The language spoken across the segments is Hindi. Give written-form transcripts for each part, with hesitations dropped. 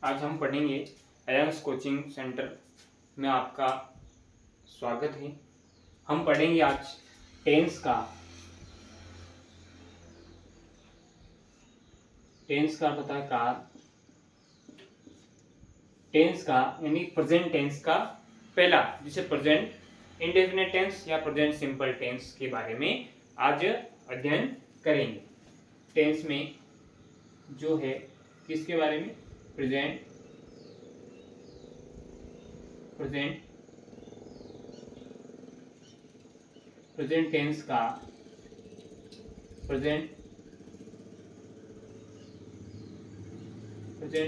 आज हम पढ़ेंगे अयंस कोचिंग सेंटर में आपका स्वागत है। हम पढ़ेंगे आज टेंस का पता है कार। टेंस का यानी प्रेजेंट टेंस का पहला, जिसे प्रेजेंट इंडेफिनिट टेंस या प्रेजेंट सिंपल टेंस के बारे में आज अध्ययन करेंगे। टेंस में जो है किसके बारे में, प्रेजेंट टेंस का प्रेजेंट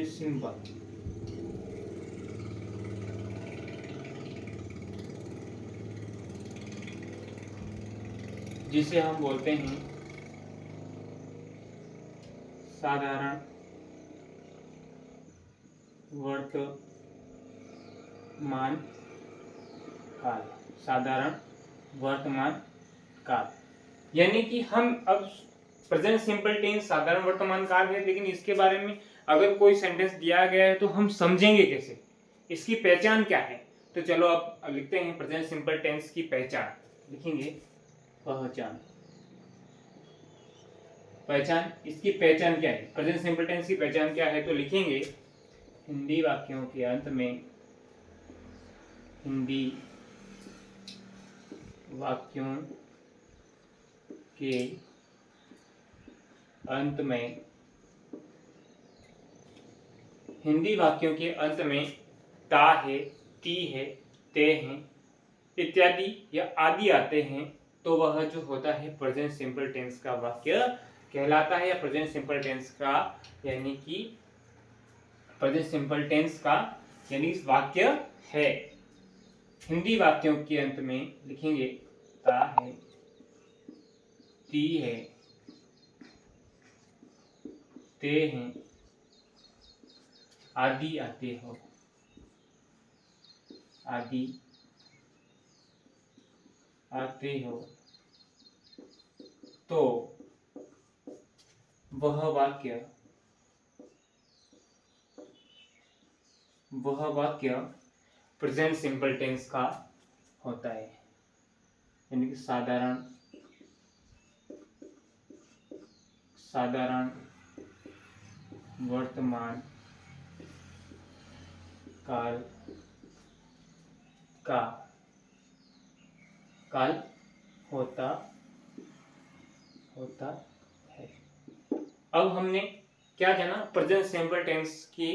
सिंपल जिसे हम बोलते हैं साधारण वर्तमान काल। साधारण वर्तमान काल यानी कि हम अब प्रेजेंट सिंपल टेंस साधारण वर्तमान काल है, लेकिन इसके बारे में अगर कोई सेंटेंस दिया गया है तो हम समझेंगे कैसे, इसकी पहचान क्या है। तो चलो अब लिखते हैं प्रेजेंट सिंपल टेंस की पहचान। लिखेंगे पहचान इसकी पहचान क्या है, प्रेजेंट सिंपल टेंस की पहचान क्या है। तो लिखेंगे हिंदी वाक्यों के अंत में हिंदी वाक्यों के अंत में ता है, ती है, ते हैं इत्यादि या आदि आते हैं तो वह जो होता है प्रेजेंट सिंपल टेंस का वाक्य कहलाता है, या प्रेजेंट सिंपल टेंस का यानी कि प्रेजेंट सिंपल टेंस का यानी वाक्य है। हिंदी वाक्यों के अंत में लिखेंगे ता है, ती है, ते हैं, आदि आते हो, तो वह वाक्य प्रेजेंट सिंपल टेंस का होता है, यानी कि साधारण वर्तमान काल होता है। अब हमने क्या जाना, प्रेजेंट सिंपल टेंस की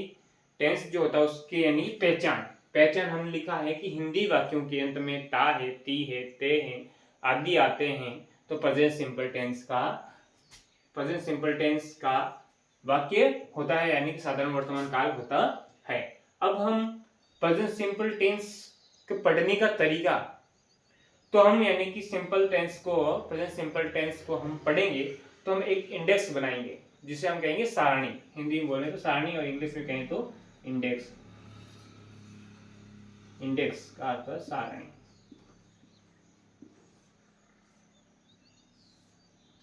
टेंस जो होता है उसकी यानी पहचान हमने लिखा है कि हिंदी वाक्यों के अंत में ता है, ती है, ते हैं आदि आते हैं तो प्रेजेंट सिंपल टेंस का वाक्य होता है, यानी कि साधारण वर्तमान काल होता है। अब हम प्रेजेंट सिंपल टेंस के पढ़ने का तरीका, तो हम यानी कि प्रेजेंट सिंपल टेंस को हम पढ़ेंगे तो हम एक इंडेक्स बनाएंगे जिसे हम कहेंगे सारणी। हिंदी में बोले तो सारणी और इंग्लिश में कहें तो इंडेक्स का अर्थ है सारणी।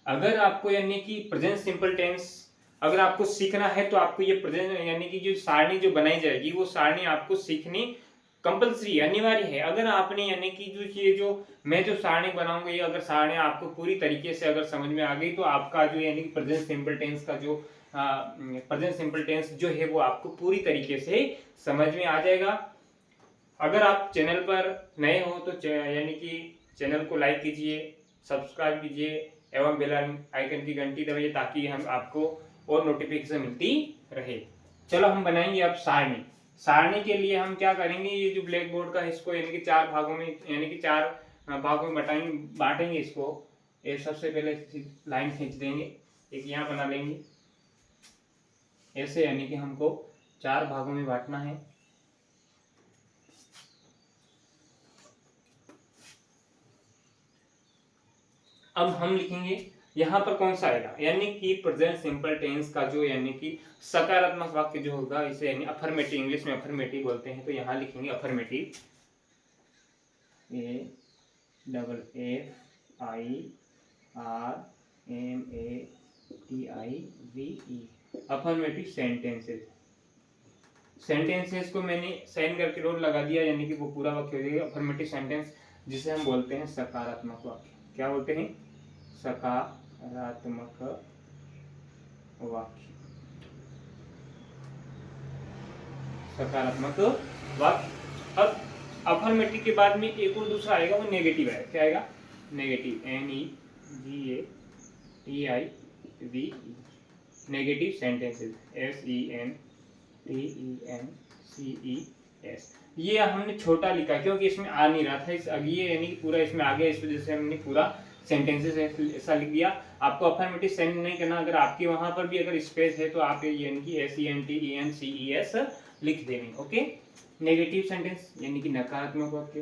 अगर आपको यानी कि प्रेजेंट सिंपल टेंस अगर आपको सीखना है तो आपको ये प्रेजेंट यानी कि जो सारणी जो बनाई जाएगी वो सारणी आपको सीखनी कंपलसरी अनिवार्य है। अगर आपने यानी कि जो मैं जो सारणी बनाऊंगा ये अगर सारणी आपको पूरी तरीके से अगर समझ में आ गई तो आपका जो यानी कि प्रेजेंट सिंपल टेंस का जो प्रेजेंट सिंपल टेंस जो है वो आपको पूरी तरीके से समझ में आ जाएगा। अगर आप चैनल पर नए हो तो यानी कि चैनल को लाइक कीजिए, सब्सक्राइब कीजिए एवं बेल आइकन की घंटी दबाइए ताकि हम आपको और नोटिफिकेशन मिलती रहे। चलो हम बनाएंगे अब सारणी के लिए हम क्या करेंगे, ये जो ब्लैक बोर्ड का इसको यानी कि चार भागों में बांटेंगे इसको। ये सबसे पहले लाइन खींच देंगे, एक यहाँ बना लेंगे ऐसे, यानी कि हमको चार भागों में बांटना है। अब हम लिखेंगे यहाँ पर कौन सा आएगा, यानी कि प्रेजेंट सिंपल टेंस का जो यानी कि सकारात्मक वाक्य जो होगा इसे यानी अफर्मेटिव, इंग्लिश में अफर्मेटिव बोलते हैं, तो यहाँ लिखेंगे affirmative, AFFIRMATIVE affirmative sentences. Sentences को मैंने साइन करके डॉट लगा दिया, यानी कि वो पूरा वाक्य हो जाएगा अफर्मेटिव सेंटेंस, जिसे हम बोलते हैं सकारात्मक वाक्य। क्या बोलते हैं? सकारात्मक वाक्य। सकारात्मक वाक्य। अब अफर्मेटिव के बाद में एक और दूसरा आएगा, वो नेगेटिव है। क्या आएगा? Negative, NEGATIV, negative sentences, SENTENCES। ये हमने छोटा लिखा क्योंकि इसमें आ नहीं रहा था, इस ये यानी कि पूरा इसमें आ गया, इस वजह से हमने पूरा सेंटेंसेस ऐसा लिख दिया। आपको अफर्मेटिव सेंड नहीं करना, अगर आपके वहां पर भी अगर स्पेस है तो आप यानी कि SENTENCES लिख देंगे। ओके। नेगेटिव सेंटेंस यानी कि नकारात्मक वाक्य,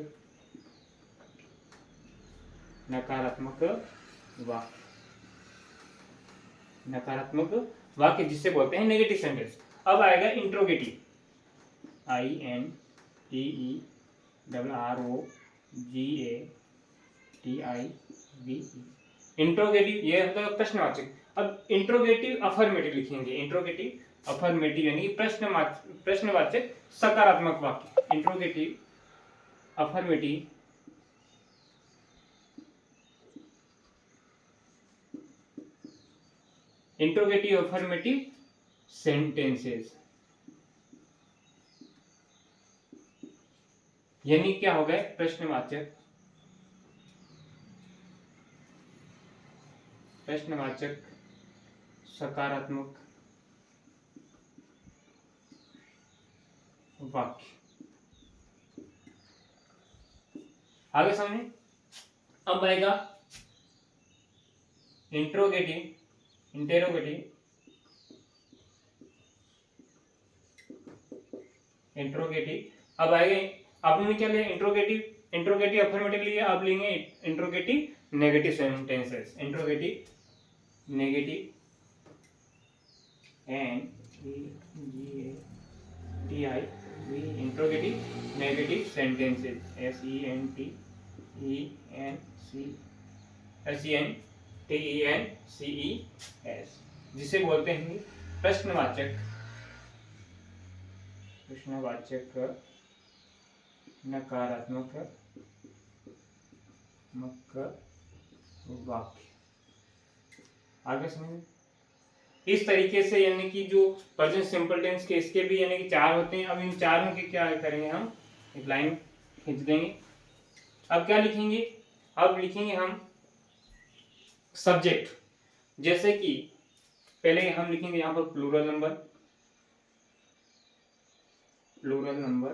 नकारात्मक वाक्य, नकारात्मक वाक्य जिसे बोलते हैं नेगेटिव सेंटेंस। अब आएगा इंट्रोगेटिव, INTERROGATIV। इंट्रोगेटिव ये होता है प्रश्नवाचक। अब इंट्रोगेटिव अफर्मेटिव लिखेंगे, इंट्रोगेटिव अफर्मेटिव यानी प्रश्नवाचक सकारात्मक वाक्य। Interrogative affirmative interrogative affirmative sentences, यानी क्या हो गए? प्रश्नवाचक, प्रश्नवाचक सकारात्मक वाक्य। आगे समझे। अब आएगा इंट्रोगेटिव, इंट्रोगेटिव। अब आएगा, आपने क्या लिया? इंट्रोगेटिव अफर्मेटिव लिया, अब लेंगे interrogative negative sentences. Interrogative negative, NEGATIV, interrogative negative sentences, SENTENCES, जिसे बोलते हैं प्रश्नवाचक, प्रश्नवाचक नकारात्मक वाक्य। आगे समझिए। इस तरीके से यानी कि जो प्रेजेंट सिंपल टेंस के इसके भी यानी कि 4 होते हैं। अब इन चारों के क्या करेंगे? हम एक लाइन खींच देंगे। अब क्या लिखेंगे? अब लिखेंगे हम सब्जेक्ट, जैसे कि पहले हम लिखेंगे यहाँ पर प्लूरल नंबर, प्लूरल नंबर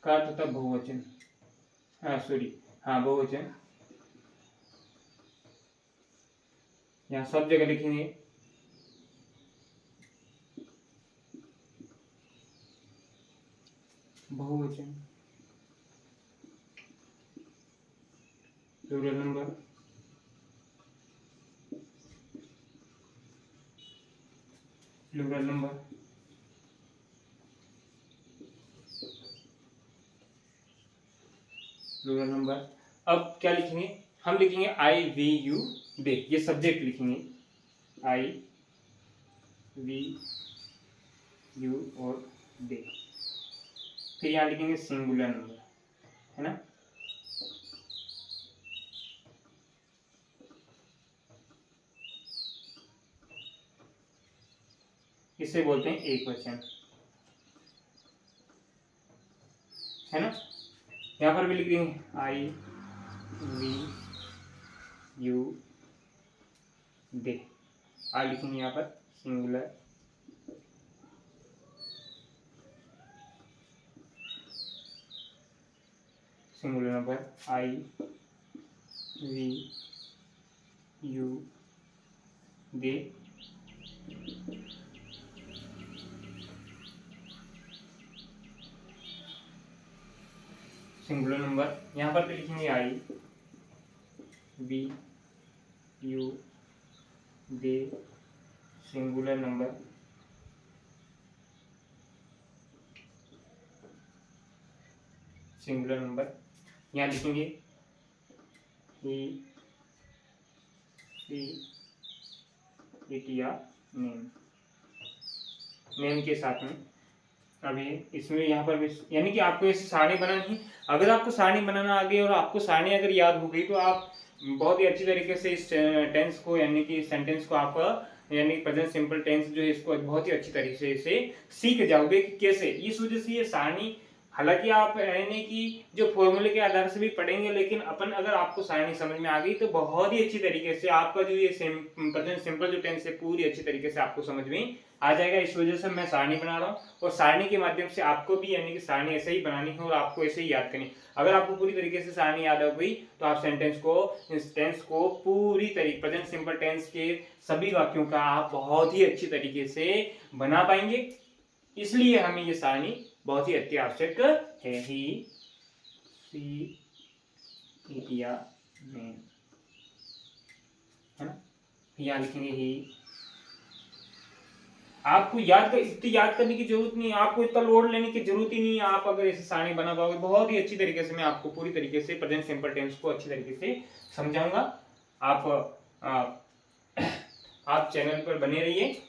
का अर्थ होता बहुवचन, बहुवचन। यहाँ सब जगह लिखेंगे बहुवचन, plural number, plural number. Plural number. अब क्या लिखेंगे? हम लिखेंगे I V U दे, ये सब्जेक्ट लिखेंगे, I V U और दे। फिर यहाँ लिखेंगे सिंगुलर नंबर, है ना। इसे बोलते हैं एक वचन, है ना। यहाँ पर भी लिख देंगे I V U दे, आ लिखेंगे यहाँ पर singular, singular number I V U they. Singular number यहाँ पर भी लिखेंगे I V U they singular number, singular number. यहाँ लिखेंगे इट या नेम, नेम के साथ में। अभी इसमें यहाँ पर भी यानी कि आपको ऐसे सारणी बनानी। अगर आपको सारणी बनाना आ गई और आपको सारणी अगर याद हो गई तो आप बहुत ही अच्छी तरीके से इस टेंस को यानी कि सेंटेंस को आप यानी प्रेजेंट सिंपल टेंस जो है इसको बहुत ही अच्छी तरीके से सीख जाओगे कि कैसे। इस वजह से ये सारणी, हालांकि आप यानी कि जो फॉर्मूले के आधार से भी पढ़ेंगे, लेकिन अपन अगर आपको सारणी समझ में आ गई तो बहुत ही अच्छी तरीके से आपका जो ये प्रेजेंट सिंपल जो टेंस है पूरी अच्छी तरीके से आपको समझ में आ जाएगा। इस वजह से मैं सारणी बना रहा हूँ और सारणी के माध्यम से आपको भी यानी कि सारणी ऐसे ही बनानी है और आपको ऐसे ही याद करनी। अगर आपको पूरी तरीके से सारणी याद हो गई तो आप इस टेंस को पूरी तरीके प्रेजेंट सिंपल टेंस के सभी वाक्यों का आप बहुत ही अच्छी तरीके से बना पाएंगे। इसलिए हमें ये सारणी बहुत ही अति आवश्यक है। ही, सी, इट या मैन, है ना। यहाँ लिखेंगे ही। आपको इतनी याद करने की जरूरत नहीं है, आपको इतना लोड लेने की जरूरत ही नहीं है। आप अगर ऐसे सारणी बना पाओगे बहुत ही अच्छी तरीके से, मैं आपको पूरी तरीके से प्रेजेंट सिंपल टेंस को अच्छी तरीके से समझाऊंगा। आप चैनल पर बने रहिए।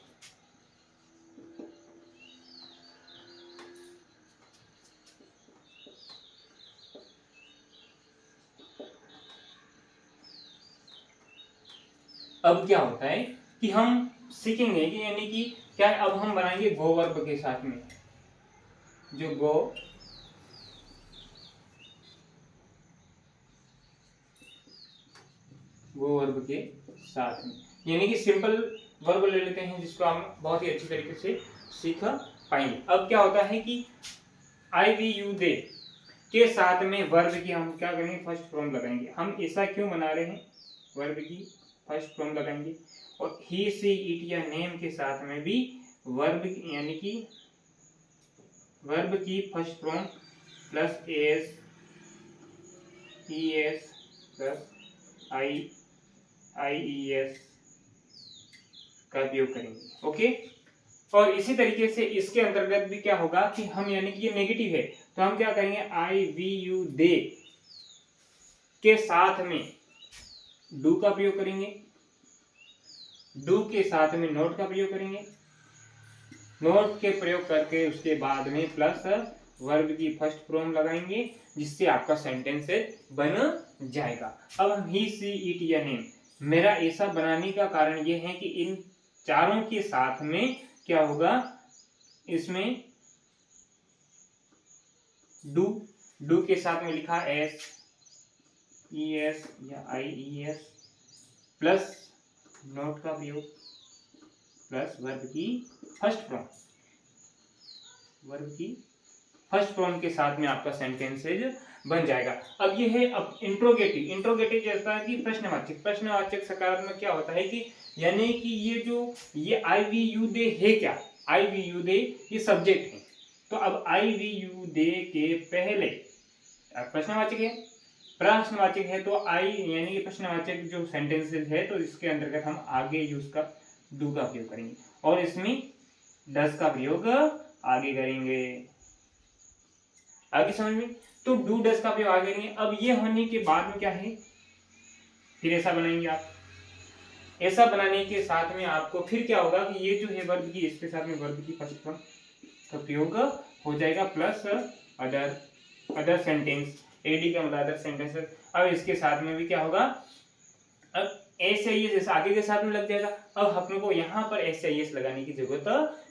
अब क्या होता है कि हम सीखेंगे कि यानी कि क्या अब हम बनाएंगे गो वर्ब के साथ में, जो गो वर्ब के साथ में, यानी कि सिंपल वर्ब ले लेते हैं जिसको हम बहुत ही अच्छी तरीके से सीख पाएंगे। अब क्या होता है कि आई वी यू दे के साथ में वर्ब की हम क्या करेंगे, फर्स्ट फॉर्म लगाएंगे। हम ऐसा क्यों बना रहे हैं, वर्ब की फर्स्ट फॉर्म लगाएंगे। और ही, सी, इट या नेम के साथ में भी वर्ब यानी कि वर्ब की first form plus S, E S plus I, I E S का उपयोग करेंगे। ओके। और इसी तरीके से इसके अंतर्गत भी क्या होगा कि हम यानी कि ये नेगेटिव है तो हम क्या करेंगे, आई वी यू दे के साथ में डू का प्रयोग करेंगे, डू के साथ में नोट का प्रयोग करेंगे, नोट के प्रयोग करके उसके बाद में प्लस वर्ब की फर्स्ट फॉर्म लगाएंगे जिससे आपका सेंटेंस बन जाएगा। अब हम ही, सी, इट या नेम, मेरा ऐसा बनाने का कारण ये है कि इन चारों के साथ में क्या होगा, इसमें डू के साथ में लिखा एस, ई एस या आई ई एस प्लस नोट का प्रयोग प्लस वर्ब की फर्स्ट फॉर्म, वर्ब की फर्स्ट फॉर्म के साथ में आपका सेंटेंसेज बन जाएगा। अब ये है अब इंट्रोगेटिव। इंट्रोगेटिव जैसा है कि प्रश्नवाचक। प्रश्नवाचक सकारात्मक क्या होता है कि यानी कि ये आई वी यू दे है क्या, आई वी यू दे ये सब्जेक्ट है। तो अब आई वी यू दे के पहले प्रश्नवाचक है, प्रश्नवाचक है तो आई यानी कि प्रश्नवाचक जो सेंटेंसेस है तो इसके अंतर्गत हम आगे यूज का डू का प्रयोग करेंगे और इसमें डस का प्रयोग आगे करेंगे। आगे समझ में, तो डू डस का प्रयोग आगे करेंगे। अब ये होने के बाद में क्या है, फिर ऐसा बनाएंगे आप। ऐसा बनाने के साथ में आपको फिर क्या होगा कि ये जो है वर्ब की, इसके साथ में वर्ब की फर्स्ट फॉर्म का प्रयोग हो जाएगा प्लस अदर सेंटेंस, एडी का मतलब अदर सेंटेंस। अब इसके साथ में भी क्या होगा, अब ऐसे ही जैसे आगे के साथ में लग जाएगा। अब अपने को यहाँ पर ऐसे ही लगाने की जरूरत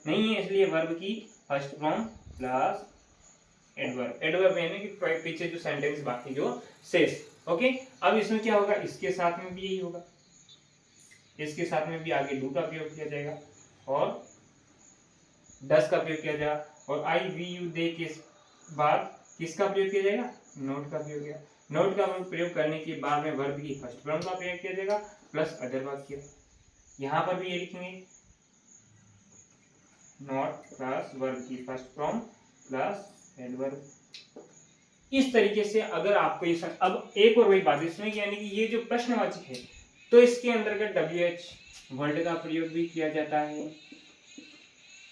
नहीं है, इसलिए वर्ब की first form plus adverb. Adverb यानी कि पीछे जो सेंटेंस बाकी जो शेष। ओके। अब इसमें क्या होगा, इसके साथ में भी यही होगा, इसके साथ में भी आगे डू का प्रयोग किया जाएगा और डस का प्रयोग किया जाएगा और आई वी यू दे के बाद किसका प्रयोग किया जाएगा, नोट का प्रयोग किया। नोट का प्रयोग करने के बाद में वर्ब की फर्स्ट फॉर्म का प्रयोग किया जाएगा प्लस अदर वाक्य। यहां पर भी ये लिखेंगे नोट प्लस वर्ब की फर्स्ट फॉर्म प्लस एडवर्ब। इस तरीके से अगर आपको ये अब एक और वही बात इसमें यानी कि ये जो प्रश्नवाचक है तो इसके अंतर्गत WH वर्ड का प्रयोग भी किया जाता है,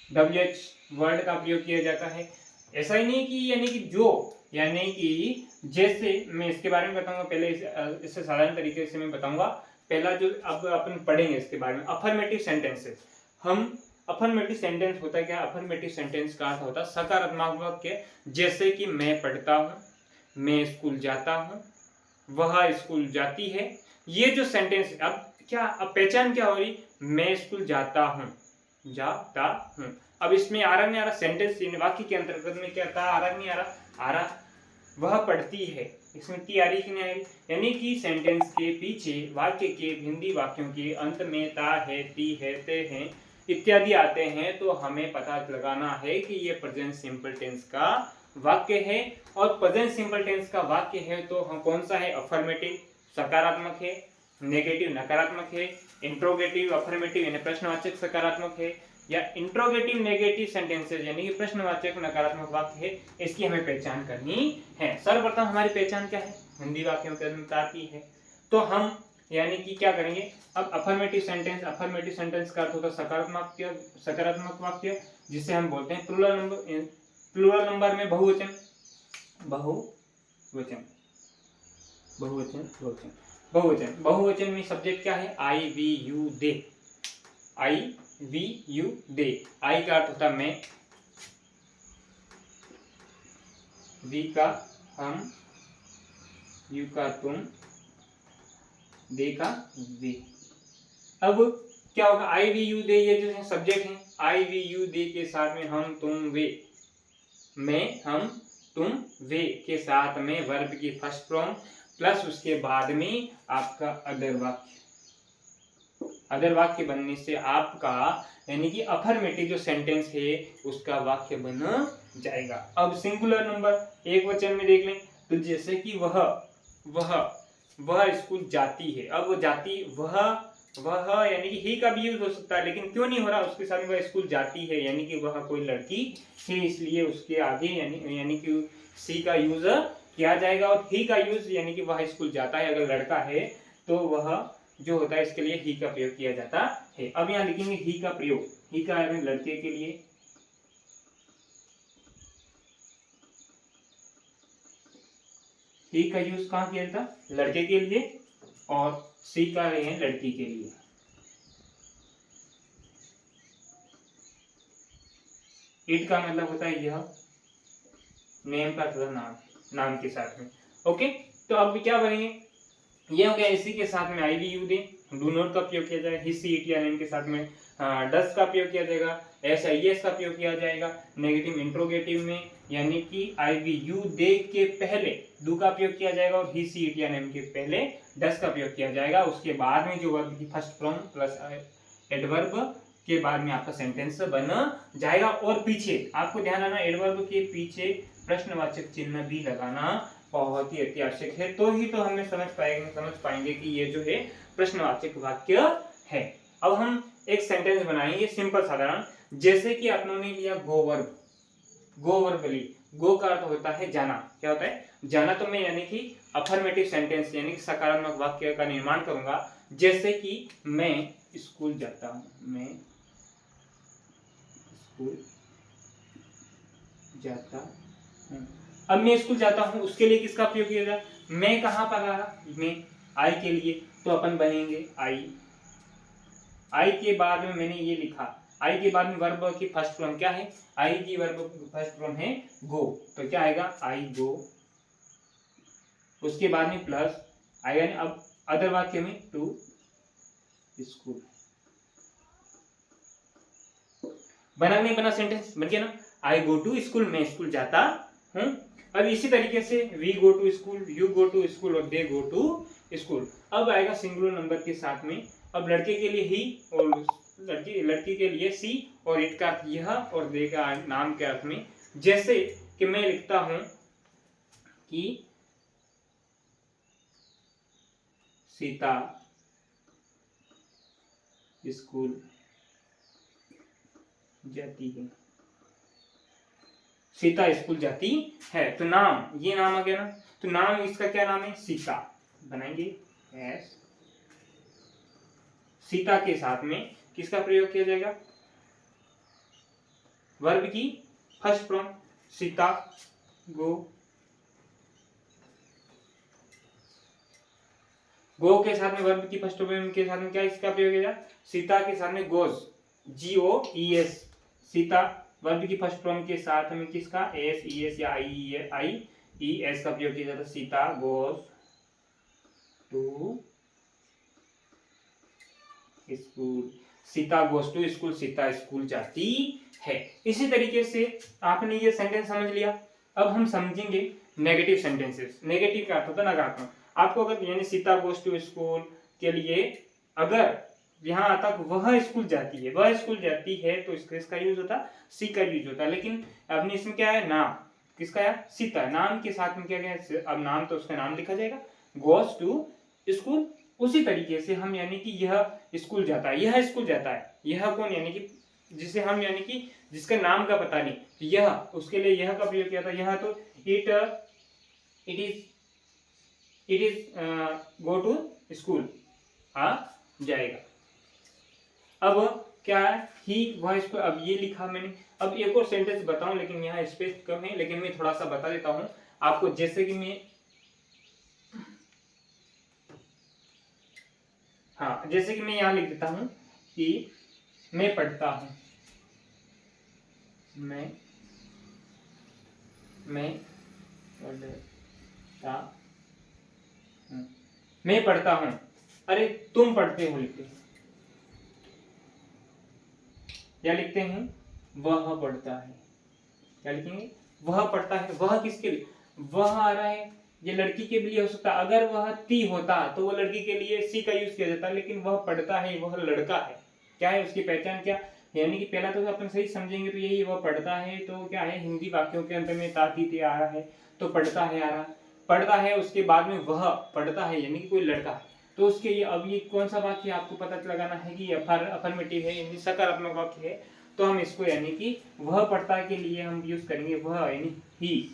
WH वर्ड का प्रयोग किया जाता है। ऐसा ही नहीं कि यानी कि जो यानी कि जैसे मैं इसके बारे में बताऊंगा, पहले इससे साधारण तरीके से मैं बताऊंगा। पहला जो अब अपन पढ़ेंगे इसके बारे में अफर्मेटिव सेंटेंसेस। हम अफर्मेटिव सेंटेंस होता है क्या? अफर्मेटिव सेंटेंस का अर्थ होता है सकारात्मक वाक्य, जैसे कि मैं पढ़ता हूँ, मैं स्कूल जाता हूँ, वह स्कूल जाती है। ये जो सेंटेंस, अब क्या, अब पहचान क्या हो रही? मैं स्कूल जाता हूँ, जाता हूँ। अब इसमें आ रहा नहीं आ रहा? सेंटेंस वाक्य के अंतर्गत में क्या था? आ रहा नहीं आ रहा? आ रहा। वह पढ़ती है, इसमें टी आ रही कि नहीं आ रही? यानी कि सेंटेंस के पीछे वाक्य के, हिंदी वाक्यों के अंत में ता है, ती है, ते हैं इत्यादि आते हैं, तो हमें पता लगाना है कि ये प्रेजेंट सिंपल टेंस का वाक्य है। और प्रेजेंट सिंपल टेंस का वाक्य है तो हम कौन सा है? अफर्मेटिव सकारात्मक है, नेगेटिव नकारात्मक है, इंट्रोगेटिव अफर्मेटिव यानी प्रश्नवाचक सकारात्मक है, या इंट्रोगेटिव नेगेटिव सेंटेंसेस यानी कि प्रश्नवाचक नकारात्मक वाक्य है। इसकी हमें पहचान करनी है। सर्वप्रथम हमारी पहचान क्या है? हिंदी वाक्यों के अंदर आती है। तो हम यानी कि क्या करेंगे? अब अफर्मेटिव सेंटेंस, अफर्मेटिव सेंटेंस का अर्थ होता है सकारात्मक वाक्य, जिसे हम बोलते हैं प्लूरल नंबर में बहुवचन, बहुवचन, बहुवचन, बहुवचन, बहुवचन। बहुवचन में सब्जेक्ट क्या है? I, we, you, they. I, we, you, they. I का अर्थ होता है मैं, वी का हम, यू का तुम, दे का वे। अब क्या होगा? आई, वी, यू, दे ये जो है सब्जेक्ट है। आई, वी, यू, दे के साथ में हम, तुम, वे, मैं, हम, तुम, वे के साथ में वर्ब की फर्स्ट फॉर्म प्लस उसके बाद में आपका अदर वाक्य। अदर वाक्य बनने से आपका यानी कि अफर्मेटिव जो सेंटेंस है उसका वाक्य बन जाएगा। अब सिंगुलर नंबर एक वचन में देख लें तो जैसे कि वह स्कूल जाती है। अब वो जाती, वह यानी कि ही का भी यूज हो सकता है, लेकिन क्यों नहीं हो रहा? उसके साथ वह स्कूल जाती है यानी कि वह कोई लड़की है, इसलिए उसके आगे यानी कि सी का यूज किया जाएगा। और ही का यूज यानी कि वह स्कूल जाता है, अगर लड़का है तो वह जो होता है इसके लिए ही का प्रयोग किया जाता है। अब यहाँ लिखेंगे ही का प्रयोग, ही का है लड़के के लिए, ही का यूज कहाँ किया था? लड़के के लिए, और सी का है लड़की के लिए। इट का मतलब होता है यह, नेम का मतलब नाम, नाम के साथ में। ओके, तो अब क्या बनेंगे? ये हो गया। इसी के साथ में I, we, you, they, do not का प्रयोग किया जाएगा। हिस्सी, इट या नेम के साथ में डस का प्रयोग किया जाएगा, एस, आई, एस का प्रयोग किया जाएगा। नेगेटिव इंट्रोगेटिव में यानी कि आई, वी, यू, दे के पहले डू का प्रयोग किया जाएगा और हिस्सी, इट या नेम के पहले डस का प्रयोग किया जाएगा। उसके बाद में जो वर्ब की फर्स्ट फॉर्म प्लस एडवर्ब के बाद में आपका सेंटेंस बन जाएगा। और पीछे आपको ध्यान रखना, एडवर्ब के पीछे प्रश्नवाचक चिन्ह भी लगाना बहुत ही अति आवश्यक है, तो ही तो हमें समझ पाएंगे कि ये जो है प्रश्नवाचक वाक्य है। अब हम एक सेंटेंस बनाएंगे सिंपल साधारण, जैसे कि आपने लिया गो वर्ब, गो वर्ब ली। गो का अर्थ होता है जाना। क्या होता है? जाना। तो मैं यानी कि अफर्मेटिव सेंटेंस यानी कि सकारात्मक वाक्य का निर्माण करूंगा, जैसे कि मैं स्कूल जाता हूं, मैं स्कूल जाता हूं। अब मैं स्कूल जाता हूं, उसके लिए किसका प्रयोग किया जाए? मैं कहां पर आ रहा? मैं, आई के लिए, तो अपन बनेंगे आई। आई के बाद में मैंने ये लिखा, आई के बाद में वर्ब की फर्स्ट फॉर्म क्या है? आई की वर्ब की फर्स्ट फॉर्म है गो, तो क्या आएगा? आई गो। उसके बाद में प्लस आएगा। अब अदर वाक्य में टू स्कूल। बना नहीं बना? सेंटेंस बन गया ना? आई गो टू स्कूल, मैं स्कूल जाता हूं। अब इसी तरीके से we go to school, you go to school और दे गो टू स्कूल। अब आएगा सिंगुलर नंबर के साथ में। अब लड़के के लिए ही और लड़की के लिए सी, और इट का अर्थ यह और दे का नाम के अर्थ में। जैसे कि मैं लिखता हूं कि सीता स्कूल जाती है, सीता स्कूल जाती है। तो नाम, ये नाम आ गया ना, तो नाम इसका क्या नाम है? सीता। बनाएंगे एस, सीता के साथ में किसका प्रयोग किया जाएगा? वर्ब की फर्स्ट फॉर्म, सीता गो। गो के साथ में वर्ब की फर्स्ट फॉर्म के साथ में क्या इसका प्रयोग किया जाए? सीता के साथ में गोज, GOES, सीता वर्ब की फर्स्ट फॉर्म के साथ हमें किसका AS, ES या IES का प्रयोग किया जाता है। Sita goes to school, Sita goes to school, Sita school जाती है। इसी तरीके से आपने ये सेंटेंस समझ लिया। अब हम समझेंगे नेगेटिव सेंटेंसेस। नेगेटिव का अर्थ होता है नकारात्मक। आपको अगर यानी सीता गोes टू स्कूल के लिए अगर यहाँ तक वह स्कूल जाती है, वह स्कूल जाती है, तो इसका यूज होता है सी का यूज होता है। लेकिन अपने इसमें क्या है, नाम किसका है, सीता, नाम के साथ में क्या है, अब नाम तो उसका नाम लिखा जाएगा, गोes टू स्कूल। उसी तरीके से हम यानी कि यह स्कूल जाता है, यह स्कूल जाता है, यह कौन यानी कि जिसे हम यानी कि जिसका नाम का पता नहीं, यह उसके लिए यह का प्रयोग किया था। यह तो it is go to school आ जाएगा। अब क्या है, ही वह स्कूल, अब ये लिखा मैंने। अब एक और सेंटेंस बताऊं, लेकिन यहाँ स्पेस कम है, लेकिन मैं थोड़ा सा बता देता हूं आपको। जैसे कि मैं जैसे कि मैं यहाँ लिख देता हूं कि मैं पढ़ता हूं, मैं पढ़ता हूं, मैं पढ़ता हूं। अरे तुम पढ़ते हो लिखते हैं, क्या लिखते हैं, वह पढ़ता है। क्या लिखेंगे, वह पढ़ता है। वह किसके लिए, वह आ रहा है, ये लड़की के लिए हो सकता है। अगर वह ती होता तो वो लड़की के लिए सी का यूज किया जाता, लेकिन वह पढ़ता है, वह लड़का है। क्या है उसकी पहचान, क्या यानी कि पहला तो अपन सही समझेंगे तो यही, वह पढ़ता है तो क्या है, हिंदी वाक्यों के अंत में ताती ते आ रहा है, तो पढ़ता है आ रहा, पढ़ता है, उसके बाद में वह पढ़ता है यानी कि कोई लड़का है। तो उसके ये अब ये कौन सा वाक्य आपको पता लगाना है कि अफर्मेटिव है यानी सकारात्मक वाक्य है। तो हम इसको यानी कि वह पढ़ता के लिए हम यूज करेंगे वह यानी ही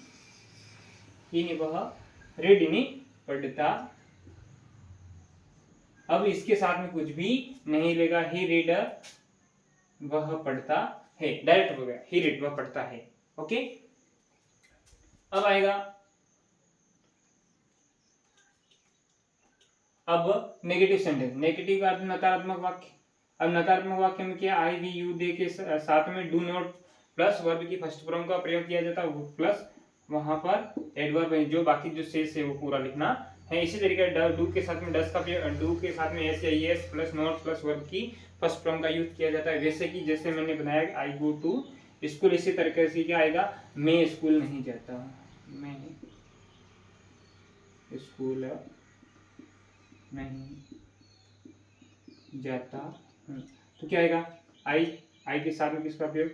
नहीं, वह रेड यानी पढ़ता। अब इसके साथ में कुछ भी नहीं लेगा, ही रीड, वह पढ़ता है, डायरेक्ट हो गया, ही रीड वह पढ़ता है। ओके, अब आएगा अब नेगेटिव सेंटेंस। नेगेटिव का अर्थ नकारात्मक वाक्य। अब नकारात्मक वाक्य में क्या, आई वी यू दे के साथ में डू नॉट प्लस वर्ब की फर्स्ट फॉर्म का प्रयोग किया जाता है, वो प्लस वहां पर एडवर्ब है, जो बाकी जो शेष है वो पूरा लिखना है। इसी तरीके डू के साथ में डस का प्रयोग, डू के साथ में एस या S plus not plus verb की फर्स्ट फॉर्म का यूज किया जाता है। वैसे कि जैसे मैंने बनाया आई गो टू स्कूल, इसी तरीके से क्या आएगा, मैं स्कूल नहीं जाता, मैं स्कूल नहीं जाता हूँ। तो क्या आएगा, आई के साथ में किसका प्रयोग।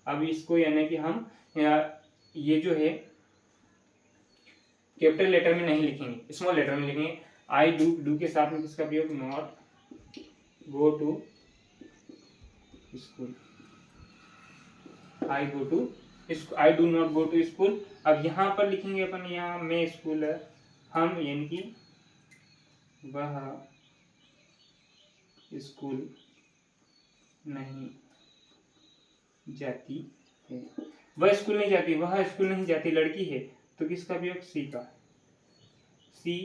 अब इसको यानी कि हम ये जो है कैपिटल लेटर में नहीं लिखेंगे, स्मॉल लेटर में लिखेंगे। आई डू के साथ में किसका प्रयोग, not go to school, I do not go to school. अब यहाँ पर लिखेंगे अपन, यहाँ मैं स्कूल, हम यानी कि वह स्कूल नहीं जाती है, वह स्कूल नहीं जाती, वह स्कूल नहीं जाती, लड़की है, तो किसका प्रयोग, सी का, she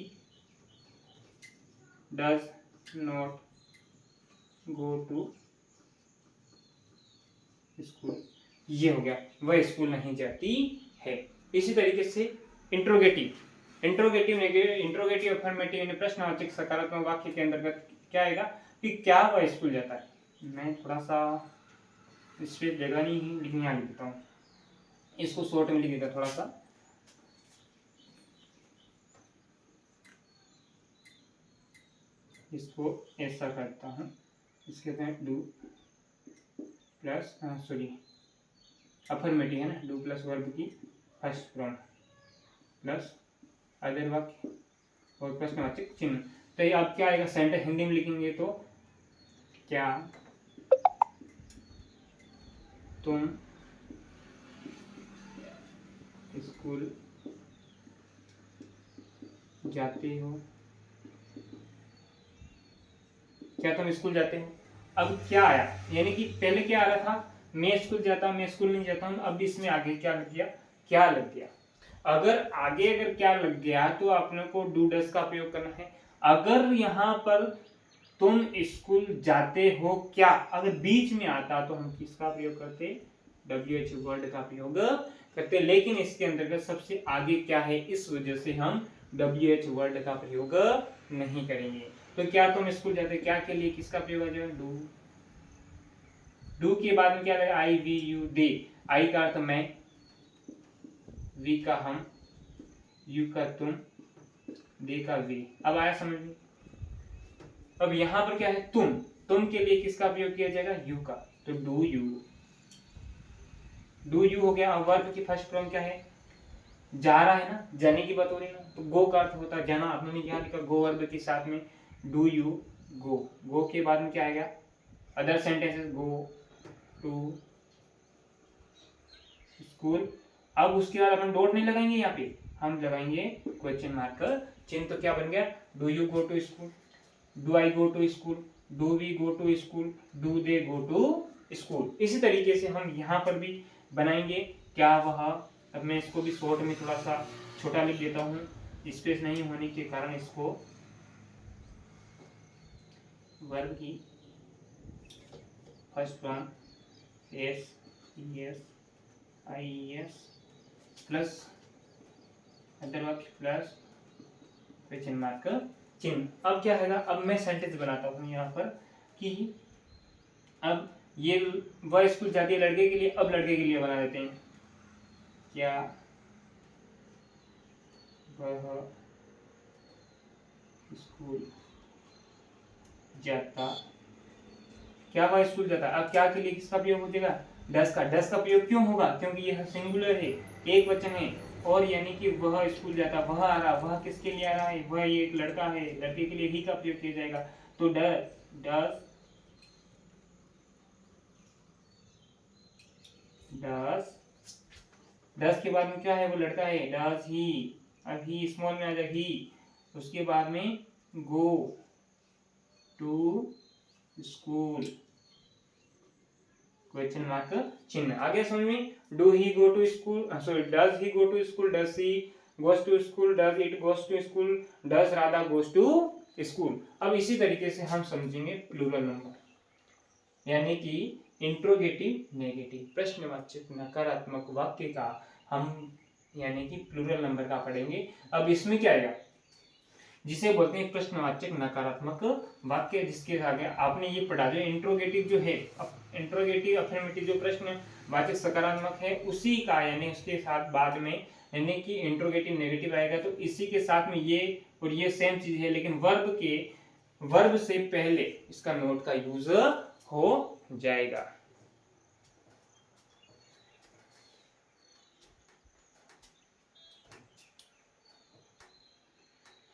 does not go to school, ये हो गया, वह स्कूल नहीं जाती है। इसी तरीके से इंट्रोगेटिव अफर्मेटिव यानी प्रश्नवाचक सकारात्मक वाक्य के अंतर्गत क्या आएगा कि क्या वह स्कूल जाता है। मैं थोड़ा सा स्पेस जगह नहीं है, लेकिन यहाँ लिख देता हूँ, इसको शॉर्ट में लिख देता थोड़ा सा। इसको ऐसा करता हूँ, इसके साथ डू प्लस अफर्मेटिव है ना, डू प्लस वर्ब की फर्स्ट फॉर्म प्लस अदर वाक्य और प्रश्नवाचक चिन्ह। तो ये अब क्या आएगा, सेंटेंस हिंदी में लिखेंगे तो क्या तुम स्कूल जाते हो, क्या तुम स्कूल जाते हो। अब क्या आया, यानी कि पहले क्या आ रहा था, मैं स्कूल जाता हूँ, मैं स्कूल नहीं जाता हूँ। अब इसमें आगे क्या लग गया, क्या लग गया। अगर क्या लग गया तो आपने को डू डस का प्रयोग करना है। अगर यहाँ पर तुम स्कूल जाते हो क्या, अगर बीच में आता तो हम किसका प्रयोग करते, WH वर्ड का प्रयोग करते, लेकिन इसके अंतर्गत सबसे आगे क्या है, इस वजह से हम WH वर्ड का प्रयोग नहीं करेंगे। तो क्या तुम स्कूल जाते, क्या के लिए किसका प्रयोग हो जाएगा, डू। डू के बाद में क्या लगेगा, आई वी यू दे, आई का अर्थ मैं, वी का हम, यू का तुम, दे का वे। अब आया समझ में। अब यहां पर क्या है, तुम के लिए किसका प्रयोग किया जाएगा, यू का, तो डू यू, डू यू हो गया। अब वर्ब की फर्स्ट फॉर्म क्या है, जा रहा है ना, जाने की बात हो रही है ना, तो गो का अर्थ होता है जाना, आपने यहाँ लिखा गो वर्ब के साथ में डू यू गो, गो के बाद में क्या आएगा, other sentences, go to school. अब उसके बाद अपन डॉट नहीं लगाएंगे, यहाँ पे हम लगाएंगे क्वेश्चन मार्क चिन्ह, तो क्या बन गया, do you go to school, do I go to school, do we go to school, do they go to school. इसी तरीके से हम यहाँ पर भी बनाएंगे, क्या वह, अब मैं इसको भी शॉर्ट में थोड़ा सा छोटा लिख देता हूँ, स्पेस नहीं होने के कारण इसको वर्ब की first form S E S I S plus other वाक्य प्लस क्वेश्चन मार्क चिन्ह। अब क्या है, अब मैं सेंटेंस बनाता हूँ यहाँ पर कि अब ये वह स्कूल जाती है लड़के के लिए, अब लड़के के लिए बना देते हैं, क्या वह स्कूल जाता, क्या वह स्कूल जाता। अब क्या के लिए किसका प्रयोग हो जाएगा, डस का। डस का प्रयोग क्यों होगा, क्योंकि यह सिंगुलर है, एक वचन है, और यानी कि वह स्कूल जाता, वह आ रहा, वह किसके लिए आ रहा है, वह एक लड़का है, लड़के के लिए ही का प्रयोग किया जाएगा, तो डस डस डस के बाद में क्या है, वो लड़का है, डस ही, अब ही स्मॉल में आ जाए ही, उसके बाद में go to school question mark चिन्ह। आगे समझ में, do he go to school, sorry does he go to school, does he goes to school, does it goes to school, does Radha goes to school. अब इसी तरीके से हम समझेंगे प्लूरल नंबर, यानी कि इंट्रोगेटिव नेगेटिव प्रश्नवाचक नकारात्मक वाक्य का हम यानी कि प्लूरल नंबर का पढ़ेंगे। अब इसमें क्या आएगा, जिसे बोलते हैं प्रश्नवाचक नकारात्मक वाक्य, जिसके आगे आपने ये पढ़ा, जो इंट्रोगेटिव जो है, इंट्रोगेटिव अफर्मेटिव जो प्रश्नवाचक सकारात्मक है, उसी का यानी उसके साथ बाद में यानी कि इंट्रोगेटिव नेगेटिव आएगा, तो इसी के साथ में ये और ये सेम चीज है, लेकिन वर्ब से पहले इसका नोट का यूज हो जाएगा।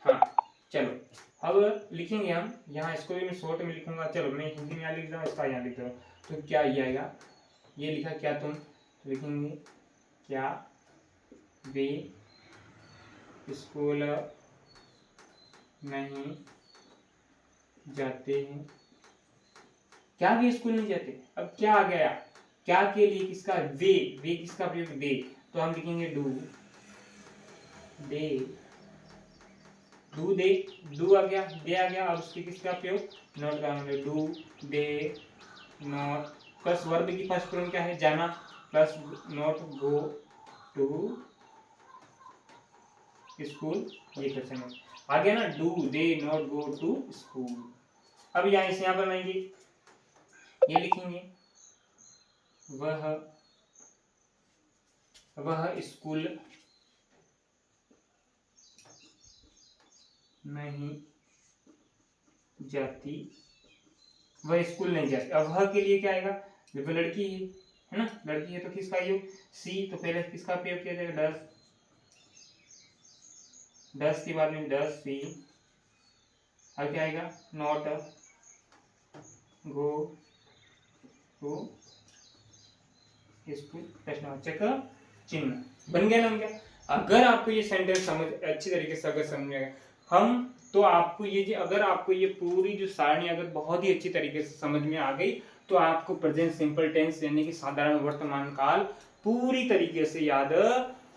हाँ चलो, अब लिखेंगे हम यहाँ, इसको भी मैं शॉर्ट में लिखूंगा, चलो मैं हिंदी में यहाँ लिख रहा हूँ, इसका यहाँ लिख रहा हूँ, तो क्या ये आएगा, ये लिखा क्या तुम, तो लिखेंगे क्या वे स्कूल नहीं जाते हैं, क्या वे स्कूल नहीं जाते। अब क्या आ गया, क्या के लिए किसका, वे किसका प्रयोग, दे, तो हम लिखेंगे do they, do they, do आ गया, दे आ गया, अब उसकी किसका प्रयोग, नॉट का, do they not plus verb की फर्स्ट फॉर्म क्या है, जाना, plus not go to school, ये क्वेश्चन है आ गया ना, do they not go to school. अब यहाँ इसे यहाँ पर बनाएंगे, ये लिखेंगे वह स्कूल नहीं जाती, वह स्कूल नहीं जाती। अब वह के लिए क्या आएगा, जब लड़की है ना, लड़की है तो किसका योग, सी, तो पहले किसका प्रयोग किया जाएगा, डस के बाद में डस सी, अब क्या आएगा, नॉट गो टू स्कूल प्रश्नवाचक चिन्ह बन गया ना, बन गया। अगर आपको ये सेंटेंस समझ अच्छी तरीके से अगर समझ में हम तो आपको ये अगर आपको ये पूरी जो सारणी अगर बहुत ही अच्छी तरीके से समझ में आ गई, तो आपको प्रेजेंट सिंपल टेंस यानी कि साधारण वर्तमान काल पूरी तरीके से याद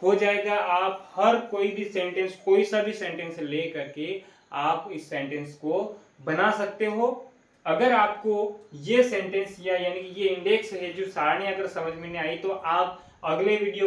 हो जाएगा। आप हर कोई भी सेंटेंस, कोई सा भी सेंटेंस ले करके आप इस सेंटेंस को बना सकते हो। अगर आपको ये सेंटेंस या यानी कि ये इंडेक्स है जो सारणी अगर समझ में नहीं आई तो आप अगला वीडियो